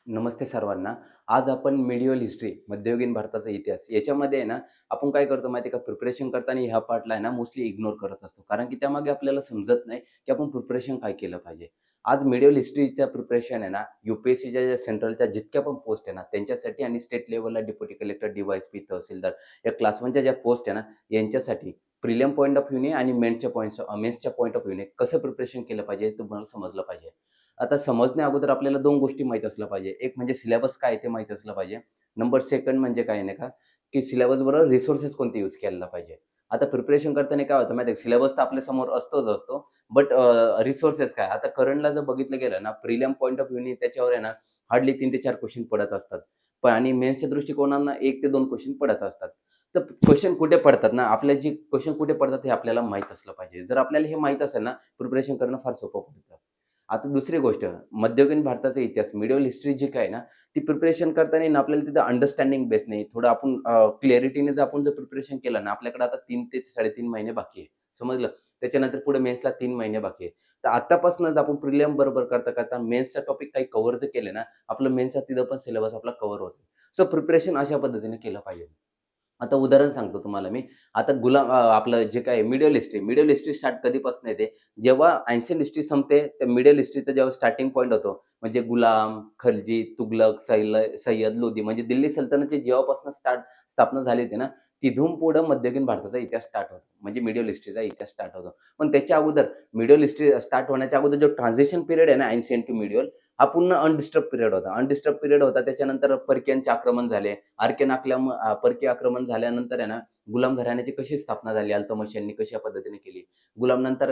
नमस्ते सर्वांना. आज आपण मेडिव्हल हिस्ट्री, मध्ययुगीन भारताचा इतिहास याच्यामध्ये आहे ना, आपण काय करतो माहिती आहे का, प्रिपरेशन करताना ह्या पार्टला आहे ना, मोस्टली इग्नोर करत असतो. कारण की त्यामागे आपल्याला समजत नाही, की आपण प्रिपरेशन काय केलं पाहिजे. आज मेडिव्हल हिस्ट्रीचं प्रिपरेशन आहे ना, यू-पी-एस-सीच्या ज्या सेंट्रलच्या जितक्या पण पोस्ट आहे ना, त्यांच्यासाठी आणि स्टेट लेव्हलला डेप्युटी कलेक्टर, डी-वाय-एस-पी, तहसीलदार या क्लास 1च्या ज्या पोस्ट आहे ना, यांच्यासाठी प्रिलिम पॉइंट ऑफ व्ह्यूने आणि मेन्सच्या पॉइंट ऑफ व्ह्यूने कसं प्रिपरेशन केलं पाहिजे, हे तुम्हाला समजलं पाहिजे. आता समजण्या अगोदर आपल्याला 2 गोष्टी माहीत असल्या पाहिजे. एक म्हणजे सिलेबस काय आहे ते माहीत असलं पाहिजे. नंबर 2 म्हणजे काय नाही का, की सिलेबस बरोबर रिसोर्सेस कोणते यूज केला पाहिजे. आता प्रिपरेशन करताना काय होतं माहिती आहे सिलेबस तर आपल्या समोर असतोच असतो. बट रिसोर्सेस काय? आता करंटला जर बघितलं गेलं ना, प्रिलिम पॉइंट ऑफ व्ह्यूनी त्याच्यावर आहे ना, हार्डली 3 ते 4 क्वेशन पडत असतात. पण आणि मेन्सच्या दृष्टिकोनानं 1 ते 2 क्वेशन पडत असतात. तर क्वेशन कुठे पडतात ना, आपल्या जी क्वेशन कुठे पडतात हे आपल्याला माहीत असलं पाहिजे. जर आपल्याला हे माहीत असेल ना, प्रिपरेशन करणं फार सोपं पडतं. आता दुसरी गोष्ट, मध्ययुगीन भारताचा इतिहास, मिडीवल हिस्ट्री जी काय ना, ती प्रिपरेशन करताना ना आपल्याला तिथं अंडरस्टँडिंग बेस नाही. थोडं आपण क्लॅरिटीने जर आपण प्रिपरेशन केलं ना, आपल्याकडे आता 3 ते 3.5 महिने बाकी आहे. समजलं? त्याच्यानंतर पुढे मेन्सला 3 महिने बाकी आहे. तर आत्तापासूनच आपण प्रिलिम बरोबर करता मेन्सचा टॉपिक काही कव्हर जर केले ना, आपलं मेन्सचा तिथं पण सिलेबस आपला कव्हर होतो. सो प्रिपरेशन अशा पद्धतीने केलं पाहिजे. आता उदाहरण सांगतो तुम्हाला मी. आता आपलं जे काही मिडल हिस्ट्री स्टार्ट कधीपासून येते, जेव्हा एन्शियंट हिस्ट्री संपते, तर मिडल हिस्ट्रीचा जेव्हा स्टार्टिंग पॉइंट होतो, म्हणजे गुलाम, खलजी, तुघलक, सय्यद, लोधी म्हणजे दिल्ली सल्तनतची जेव्हापासून स्थापना झाली होती ना, तिथून पुढं मध्ययुगीन भारताचा इतिहास स्टार्ट होतो. म्हणजे मिडल हिस्ट्रीचा इतिहास स्टार्ट होतो. पण त्याच्या अगोदर मिडल हिस्ट्री स्टार्ट होण्याच्या अगोदर जो ट्रान्झिशन पिरियड आहे ना, एन्शियंट टू मिडीवल हा पूर्ण अनडिस्टर्ब पिरियड होता. अनडिस्टर्ब पिरियड होता. त्याच्यानंतर परकीयांचे आक्रमण झाले. परकीय आक्रमण झाल्यानंतर आहे ना, गुलाम घराण्याची कशी स्थापना झाली, अल्तमश यांनी कशा पद्धतीने केली. नंतर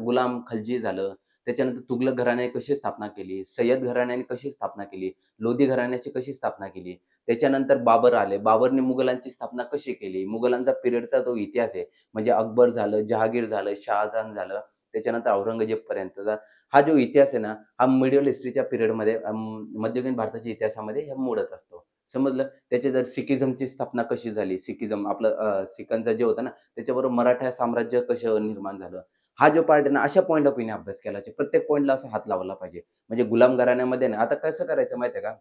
गुलाम खलजी झालं. त्याच्यानंतर तुघलक घराण्याने कशी स्थापना केली, सय्यद घराण्याने कशी स्थापना केली, लोधी घराण्याची कशी स्थापना केली. त्याच्यानंतर बाबर आले. बाबरने मुघलांची स्थापना कशी केली. मुघलांचा पिरियडचा तो इतिहास आहे. म्हणजे अकबर झालं, जहागीर झालं, शहाजहान झालं, त्याच्यानंतर औरंगजेबपर्यंतचा हा जो इतिहास आहे ना, हा मिडल हिस्ट्रीच्या पिरियडमध्ये मध्ययुगीन भारताच्या इतिहासामध्ये हे मोडत असतो. समजलं? त्याची जर सिखिझमची स्थापना कशी झाली, सिखांचं जे होतं ना, त्याच्याबरोबर मराठा साम्राज्य कसं निर्माण झालं. हा जो पार्ट आहे ना, अशा पॉइंट ऑफ व्ह्यूने अभ्यास केला पाहिजे. प्रत्येक पॉइंटला असा हात लावला पाहिजे. म्हणजे गुलाम घराण्यामध्ये ना, आता कसं करायचं माहिती आहे का?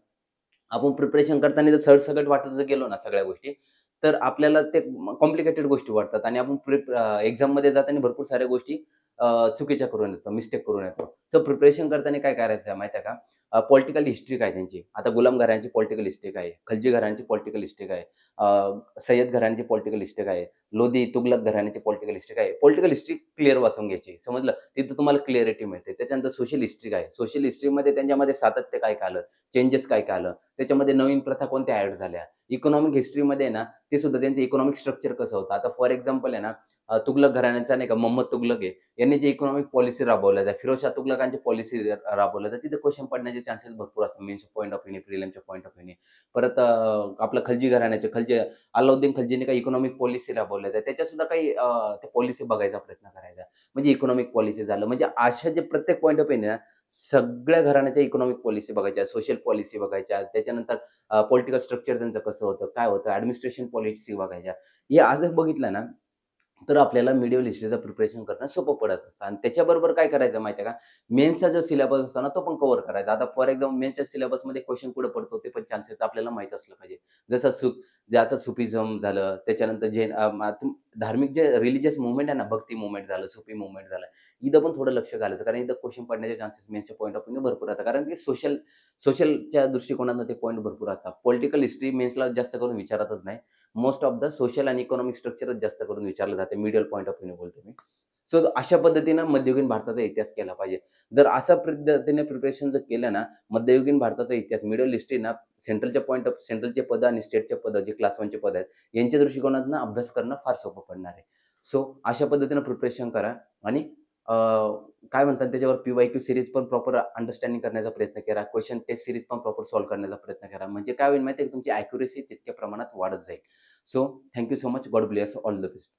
आपण प्रिपरेशन करताना जर सरसकट वाटत जर गेलो ना सगळ्या गोष्टी, तर आपल्याला ते कॉम्प्लिकेटेड गोष्टी वाटतात आणि आपण एक्झाममध्ये जाताना भरपूर साऱ्या गोष्टी चुकीच्या करून येतो, मिस्टेक करून येतो. तर प्रिपरेशन करताना काय करायचं आहे माहिती आहे का? पॉलिटिकल हिस्ट्री काय त्यांची? आता गुलाम घराण्याची पॉलिटिकल हिस्ट्री काय आहे? खलजी घराण्याची पॉलिटिकल हिस्ट्री काय आहे? सय्यद घराण्याची पॉलिटिकल हिस्ट्री काय आहे? लोधी, तुघलक घराण्याची पॉलिटिकल हिस्ट्री काय आहे? पॉलिटिकल हिस्ट्री क्लिअर वाचून घ्यायची. समजलं? तिथं तुम्हाला क्लॅरिटी मिळते. त्याच्यानंतर सोशल हिस्ट्री काय आहे? सोशल हिस्ट्रीमध्ये त्यांच्यामध्ये सातत्य काय काय आलं? चेंजेस काय काय आलं? त्याच्यामध्ये नवीन प्रथा कोणत्या ॲड झाल्या. इकॉनॉमिक हिस्ट्रीमध्ये आहे ना, ते सुद्धा त्यांचं इकॉनॉमिक स्ट्रक्चर कसं होतं. आता फॉर एक्झाम्पल आहे ना, तुघलक घराण्याचा नाही का मोहम्मद तुघलक आहे. यांनी जे इकॉनॉमिक पॉलिसी राबवल्या त्या फिरोजशहा तुघलकांची पॉलिसी राबवल्या तर तिथे क्वेशन पडण्याचे चान्सेस भरपूर असतात. मेन्सच्या पॉइंट ऑफ व्ह्यूने, प्रिलिमच्या पॉइंट ऑफ व्ह्यूने. परत आपलं खलजी अलाउद्दीन खलजीने काही इकॉनॉमिक पॉलिसी राबवल्या त्या त्याच्यासुद्धा काही त्या पॉलिसी बघायचा प्रयत्न करायचा. म्हणजे इकॉनॉमिक पॉलिसी झालं. म्हणजे अशा जे प्रत्येक पॉइंट ऑफ व्ह्यूने ना, सगळ्या घराण्याच्या इकॉनॉमिक पॉलिसी बघायच्या, सोशल पॉलिसी बघायच्या, त्याच्यानंतर पॉलिटिकल स्ट्रक्चर त्यांचं कसं होतं, काय होतं, ॲडमिनिस्ट्रेशन पॉलिसी बघायच्या. हे असं बघितलं ना, तर आपल्याला मिडिव्हल हिस्ट्रीचं प्रिपरेशन करणं सोपं पडत असतं आणि त्याच्याबरोबर काय करायचं माहिती आहे का? मेन्सचा जो सिलेबस असतो ना, तो पण कव्हर करायचा. आता फॉर एक्झाम्पल मेन्सच्या सिलेबसमध्ये क्वेशन कुठे पडतो ते पण चान्सेस आपल्याला माहीत असलं पाहिजे. जसं जे आता सुफिझम झालं, त्याच्यानंतर धार्मिक जे रिलिजियस मूव्हमेंट आहे ना, भक्ती मूव्हमेंट झालं, सुफी मूव्हमेंट झालं. इथं पण थोडं लक्ष घालायचं कारण इथं क्वेशन पडण्याचे चान्सेस मेन्सच्या पॉइंट ऑफ व्ह्यूने भरपूर राहतात. कारण की सोशलच्या दृष्टिकोनातून ते पॉइंट भरपूर असतात. पॉलिटिकल हिस्ट्री मेन्सला जास्त करून विचारतच नाही. मोस्ट ऑफ द सोशल आणि इकॉनॉमिक स्ट्रक्चरच जास्त करून विचारलं जाते. मिडल पॉइंट ऑफ व्ह्यूने बोलतो मी. सो अशा पद्धतीनं मध्ययुगीन भारताचा इतिहास केला पाहिजे. जर अशा पद्धतीने प्रिपरेशन जर केलं ना, मध्ययुगीन भारताचा इतिहास, मिडल हिस्ट्री ना, सेंट्रलचे पद आणि स्टेटचे पद जे क्लास 1चे पद आहेत, यांच्या दृष्टिकोनातून अभ्यास करणं फार सोपं पडणार आहे. सो अशा पद्धतीनं प्रिपरेशन करा आणि अ, काय म्हणतात त्याच्यावर पी-वाय-क्यू सीरीज पण प्रॉपर अंडरस्टँडिंग करण्याचा प्रयत्न करा. क्वेशन टेस्ट सीरीज पण प्रॉपर सॉल्व्ह करण्याचा प्रयत्न करा. म्हणजे काय होईल माहिती आहे का तुमची ॲक्युरसी तितक्या प्रमाणात वाढत जाईल. So thank you so much. God bless. All the best.